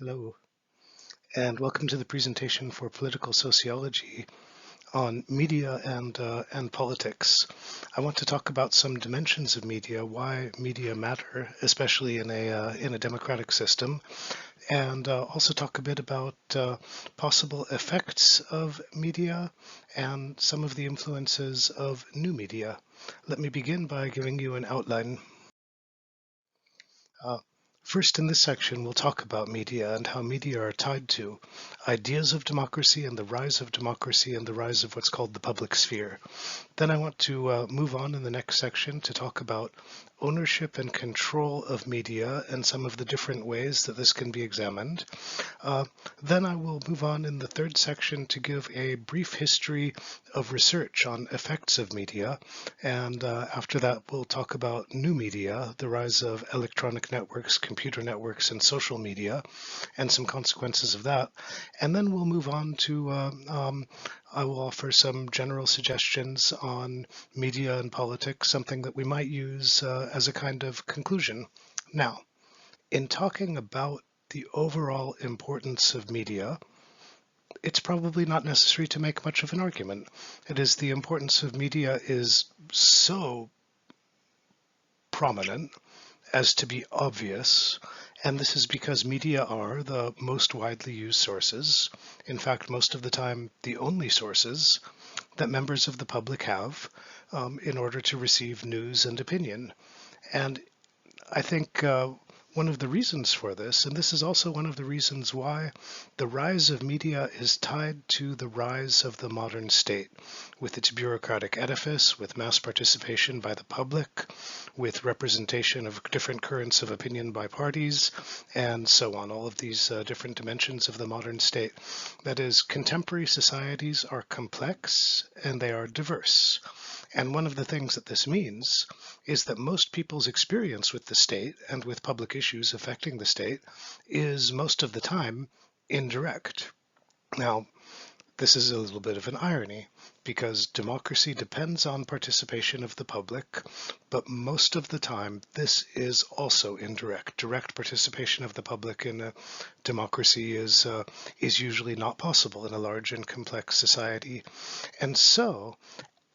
Hello, and welcome to the presentation for political sociology on media and politics. I want to talk about some dimensions of media, why media matter, especially in a democratic system, and also talk a bit about possible effects of media and some of the influences of new media. Let me begin by giving you an outline. Uh, First, in this section, we'll talk about media and how media are tied to ideas of democracy and the rise of democracy and the rise of what's called the public sphere. Then I want to move on in the next section to talk about ownership and control of media and some of the different ways that this can be examined. Uh, then I will move on in the third section to give a brief history of research on effects of media. And after that, we'll talk about new media, the rise of electronic networks, computer networks, and social media, and some consequences of that. And then we'll move on to I will offer some general suggestions on media and politics, something that we might use as a kind of conclusion. Now, in talking about the overall importance of media, it's probably not necessary to make much of an argument. It is the importance of media is so prominent as to be obvious, and this is because media are the most widely used sources, in fact, most of the time, the only sources that members of the public have in order to receive news and opinion. And I think one of the reasons for this, and this is also one of the reasons why the rise of media is tied to the rise of the modern state, with its bureaucratic edifice, with mass participation by the public, with representation of different currents of opinion by parties, and so on, all of these different dimensions of the modern state. That is, contemporary societies are complex and they are diverse. And one of the things that this means is that most people's experience with the state and with public issues affecting the state is most of the time indirect. Now, this is a little bit of an irony because democracy depends on participation of the public, but most of the time this is also indirect. Direct participation of the public in a democracy is usually not possible in a large and complex society. And so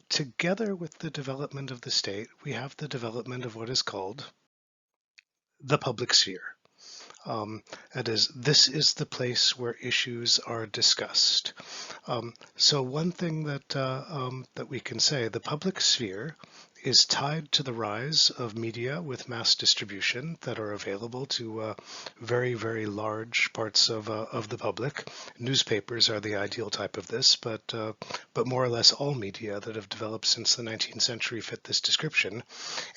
together with the development of the state, we have the development of what is called the public sphere. That is, this is the place where issues are discussed. So one thing that we can say, the public sphere is tied to the rise of media with mass distribution that are available to very, very large parts of the public. Newspapers are the ideal type of this, but more or less all media that have developed since the 19th century fit this description.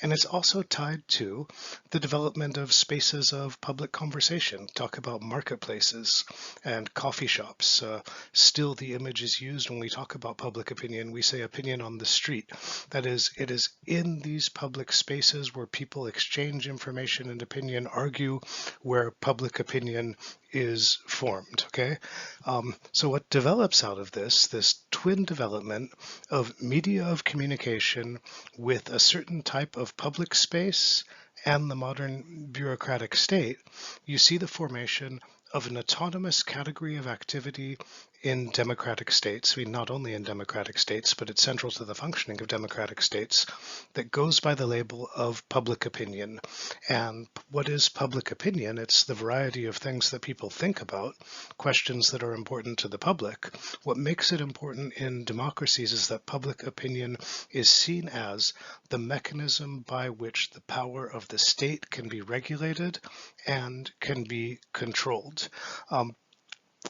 And it's also tied to the development of spaces of public conversation. Talk about marketplaces and coffee shops. Still, the image is used when we talk about public opinion. We say opinion on the street. That is, it is in these public spaces where people exchange information and opinion, argue, where public opinion is formed. Okay, so what develops out of this twin development of media of communication with a certain type of public space and the modern bureaucratic state, you see the formation of an autonomous category of activity in democratic states. I mean, not only in democratic states, but it's central to the functioning of democratic states, that goes by the label of public opinion. And what is public opinion? It's the variety of things that people think about, questions that are important to the public. What makes it important in democracies is that public opinion is seen as the mechanism by which the power of the state can be regulated and can be controlled.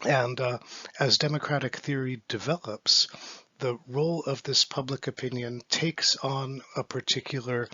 And as democratic theory develops, the role of this public opinion takes on a particular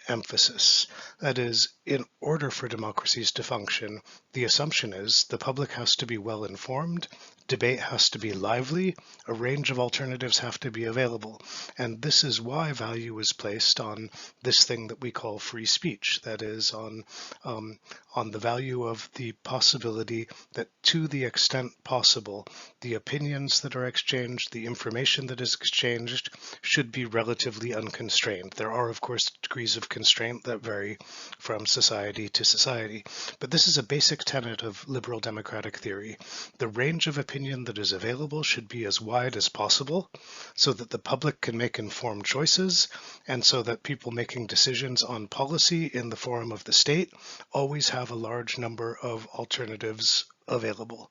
emphasis. That is, in order for democracies to function, the assumption is the public has to be well informed, debate has to be lively, a range of alternatives have to be available. And this is why value is placed on this thing that we call free speech. That is, on the value of the possibility that, to the extent possible, the opinions that are exchanged, the information that is exchanged, should be relatively unconstrained. There are, of course, degrees of constraint that vary from society to society. But this is a basic tenet of liberal democratic theory. The range of opinion that is available should be as wide as possible so that the public can make informed choices, and so that people making decisions on policy in the forum of the state always have a large number of alternatives available.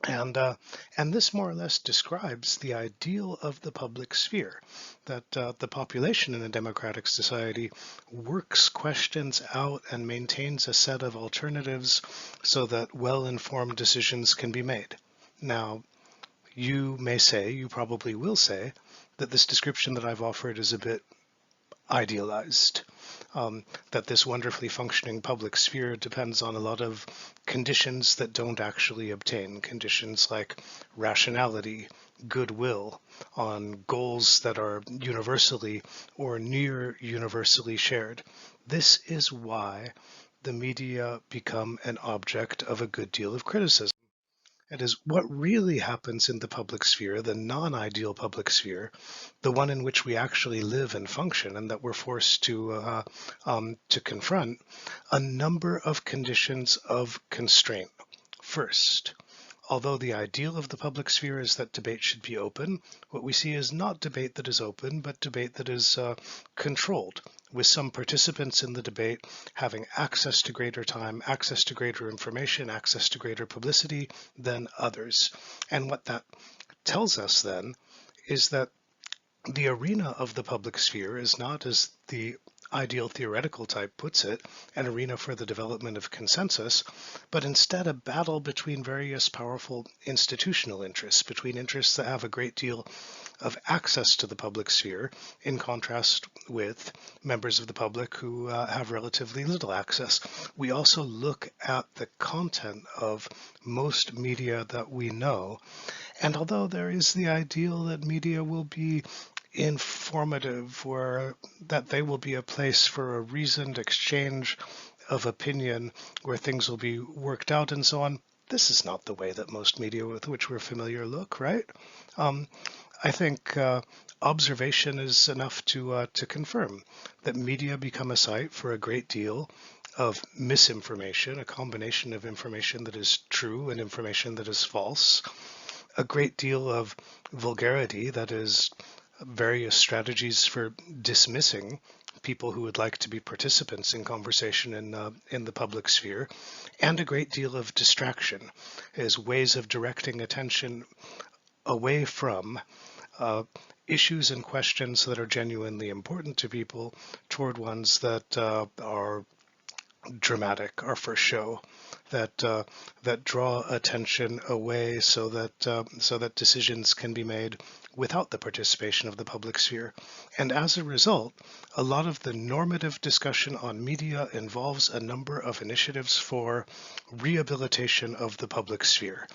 And this more or less describes the ideal of the public sphere, that the population in a democratic society works questions out and maintains a set of alternatives so that well-informed decisions can be made. Now, you may say, you probably will say, that this description that I've offered is a bit idealized. That this wonderfully functioning public sphere depends on a lot of conditions that don't actually obtain, conditions like rationality, goodwill, on goals that are universally or near universally shared. This is why the media become an object of a good deal of criticism. It is what really happens in the public sphere, the non-ideal public sphere, the one in which we actually live and function, and that we're forced to confront a number of conditions of constraint. First, although the ideal of the public sphere is that debate should be open, what we see is not debate that is open, but debate that is controlled, with some participants in the debate having access to greater time, access to greater information, access to greater publicity than others. And what that tells us then is that the arena of the public sphere is not, as the ideal theoretical type puts it, an arena for the development of consensus, but instead a battle between various powerful institutional interests, between interests that have a great deal of access to the public sphere, in contrast with members of the public who have relatively little access. We also look at the content of most media that we know, and although there is the ideal that media will be informative, or that they will be a place for a reasoned exchange of opinion where things will be worked out and so on, this is not the way that most media with which we're familiar look, right? I think observation is enough to confirm that media become a site for a great deal of misinformation, a combination of information that is true and information that is false, a great deal of vulgarity, that is various strategies for dismissing people who would like to be participants in conversation in the public sphere, and a great deal of distraction as ways of directing attention away from issues and questions that are genuinely important to people toward ones that are dramatic, are for show, that draw attention away so that decisions can be made without the participation of the public sphere. And as a result, a lot of the normative discussion on media involves a number of initiatives for rehabilitation of the public sphere.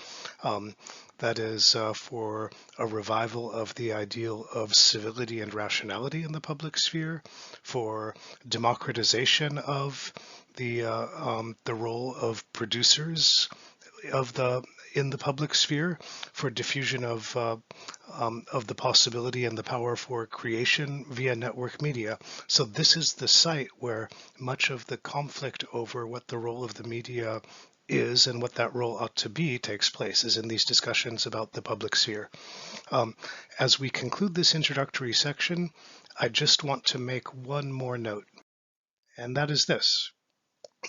That is for a revival of the ideal of civility and rationality in the public sphere, for democratization of the role of producers in the public sphere, for diffusion of the possibility and the power for creation via network media. So this is the site where much of the conflict over what the role of the media is and what that role ought to be takes place, is in these discussions about the public sphere. As we conclude this introductory section, I just want to make one more note, and that is this.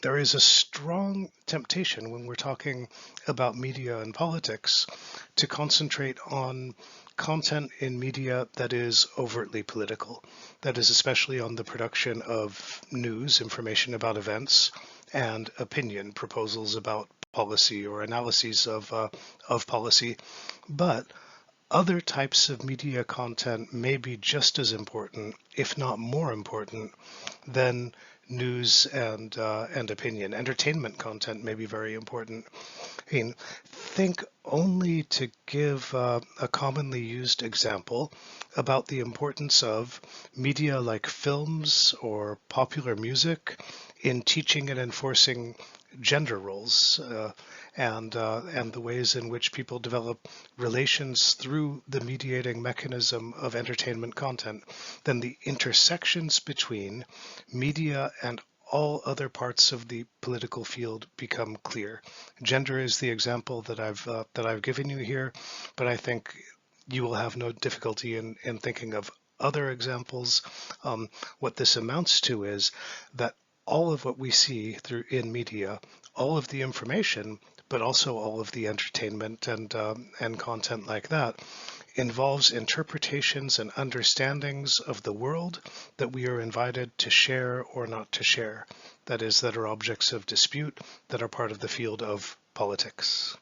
There is a strong temptation when we're talking about media and politics to concentrate on content in media that is overtly political, that is especially on the production of news, information about events, and opinion, proposals about policy or analyses of policy. But other types of media content may be just as important, if not more important, than news and opinion. Entertainment content may be very important. I mean, think only, to give a commonly used example, about the importance of media like films or popular music in teaching and enforcing gender roles, and the ways in which people develop relations through the mediating mechanism of entertainment content, then the intersections between media and all other parts of the political field become clear. Gender is the example that I've given you here, but I think you will have no difficulty in thinking of other examples. What this amounts to is that all of what we see through in media, all of the information, but also all of the entertainment and content like that, involves interpretations and understandings of the world that we are invited to share or not to share. That is, that are objects of dispute, that are part of the field of politics.